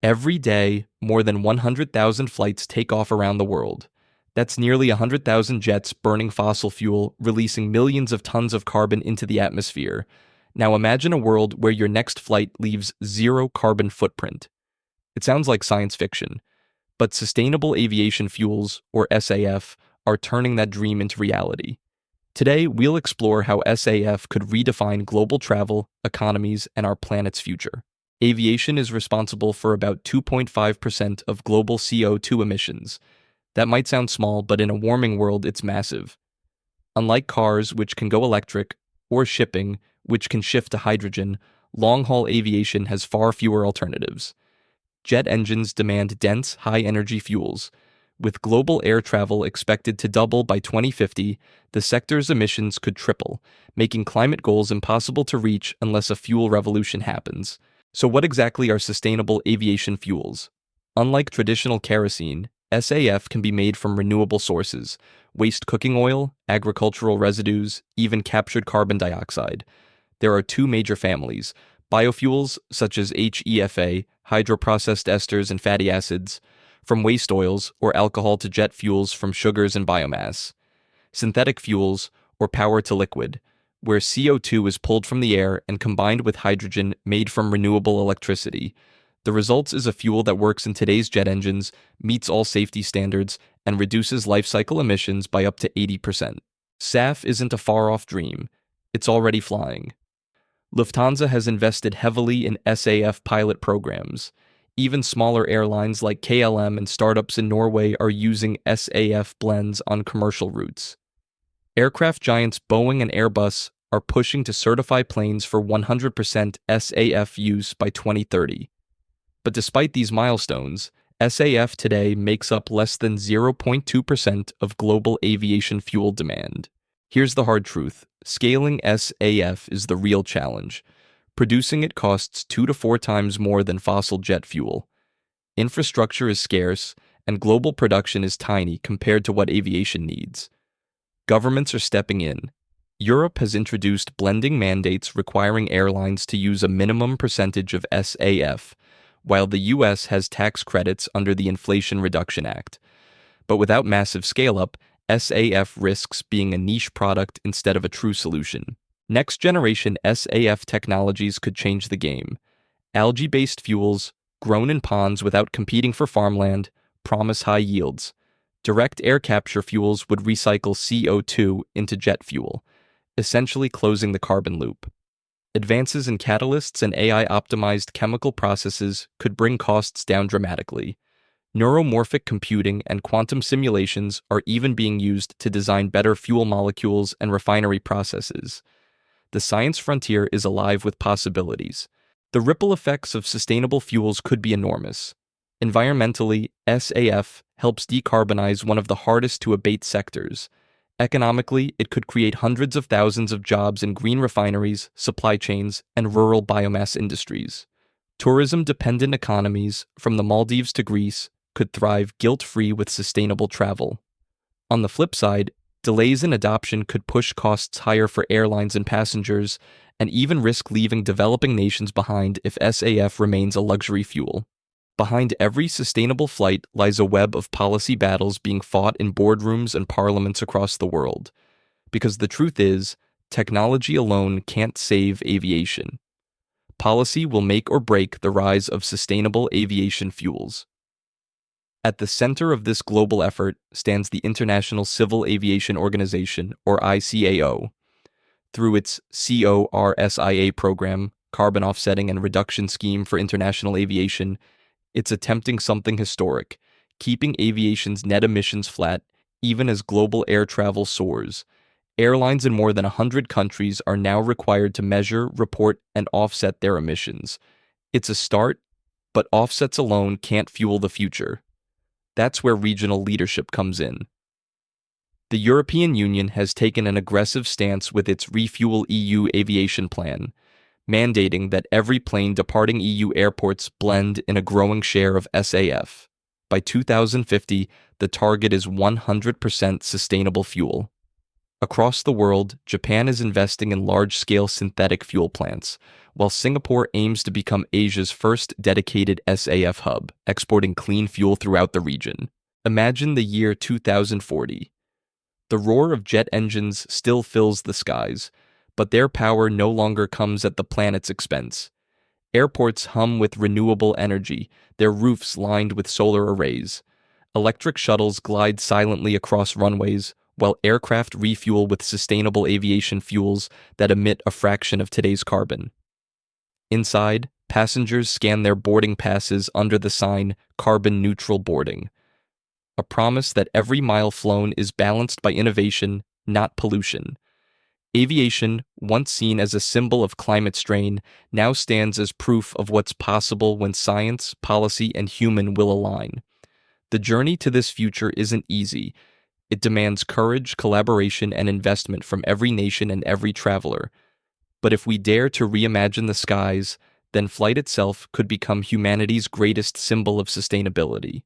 Every day, more than 100,000 flights take off around the world. That's nearly 100,000 jets burning fossil fuel, releasing millions of tons of carbon into the atmosphere. Now imagine a world where your next flight leaves zero carbon footprint. It sounds like science fiction, but Sustainable Aviation Fuels, or SAF, are turning that dream into reality. Today, we'll explore how SAF could redefine global travel, economies, and our planet's future. Aviation is responsible for about 2.5% of global CO2 emissions. That might sound small, but in a warming world, it's massive. Unlike cars, which can go electric, or shipping, which can shift to hydrogen, long-haul aviation has far fewer alternatives. Jet engines demand dense, high-energy fuels. With global air travel expected to double by 2050, the sector's emissions could triple, making climate goals impossible to reach unless a fuel revolution happens. So what exactly are sustainable aviation fuels? Unlike traditional kerosene, SAF can be made from renewable sources: waste cooking oil, agricultural residues, even captured carbon dioxide. There are two major families: biofuels, such as HEFA, hydroprocessed esters and fatty acids, from waste oils or alcohol to jet fuels from sugars and biomass; synthetic fuels, or power to liquid, where CO2 is pulled from the air and combined with hydrogen made from renewable electricity. The result is a fuel that works in today's jet engines, meets all safety standards, and reduces life cycle emissions by up to 80%. SAF isn't a far-off dream. It's already flying. Lufthansa has invested heavily in SAF pilot programs. Even smaller airlines like KLM and startups in Norway are using SAF blends on commercial routes. Aircraft giants Boeing and Airbus are pushing to certify planes for 100% SAF use by 2030. But despite these milestones, SAF today makes up less than 0.2% of global aviation fuel demand. Here's the hard truth: scaling SAF is the real challenge. Producing it costs 2 to 4 times more than fossil jet fuel. Infrastructure is scarce, and global production is tiny compared to what aviation needs. Governments are stepping in. Europe has introduced blending mandates requiring airlines to use a minimum percentage of SAF, while the US has tax credits under the Inflation Reduction Act. But without massive scale-up, SAF risks being a niche product instead of a true solution. Next-generation SAF technologies could change the game. Algae-based fuels, grown in ponds without competing for farmland, promise high yields. Direct air capture fuels would recycle CO2 into jet fuel, essentially closing the carbon loop. Advances in catalysts and AI-optimized chemical processes could bring costs down dramatically. Neuromorphic computing and quantum simulations are even being used to design better fuel molecules and refinery processes. The science frontier is alive with possibilities. The ripple effects of sustainable fuels could be enormous. Environmentally, SAF helps decarbonize one of the hardest to abate sectors. Economically, it could create hundreds of thousands of jobs in green refineries, supply chains, and rural biomass industries. Tourism-dependent economies, from the Maldives to Greece, could thrive guilt-free with sustainable travel. On the flip side, delays in adoption could push costs higher for airlines and passengers, and even risk leaving developing nations behind if SAF remains a luxury fuel. Behind every sustainable flight lies a web of policy battles being fought in boardrooms and parliaments across the world. Because the truth is, technology alone can't save aviation. Policy will make or break the rise of sustainable aviation fuels. At the center of this global effort stands the International Civil Aviation Organization, or ICAO. Through its CORSIA program, Carbon Offsetting and Reduction Scheme for International Aviation, it's attempting something historic, keeping aviation's net emissions flat even as global air travel soars. Airlines in more than 100 countries are now required to measure, report, and offset their emissions. It's a start, but offsets alone can't fuel the future. That's where regional leadership comes in. The European Union has taken an aggressive stance with its Refuel EU aviation plan, mandating that every plane departing EU airports blend in a growing share of SAF. By 2050, the target is 100% sustainable fuel. Across the world, Japan is investing in large-scale synthetic fuel plants, while Singapore aims to become Asia's first dedicated SAF hub, exporting clean fuel throughout the region. Imagine the year 2040. The roar of jet engines still fills the skies, but their power no longer comes at the planet's expense. Airports hum with renewable energy, their roofs lined with solar arrays. Electric shuttles glide silently across runways, while aircraft refuel with sustainable aviation fuels that emit a fraction of today's carbon. Inside, passengers scan their boarding passes under the sign Carbon Neutral Boarding, a promise that every mile flown is balanced by innovation, not pollution. Aviation, once seen as a symbol of climate strain, now stands as proof of what's possible when science, policy, and human will align. The journey to this future isn't easy. It demands courage, collaboration, and investment from every nation and every traveler. But if we dare to reimagine the skies, then flight itself could become humanity's greatest symbol of sustainability.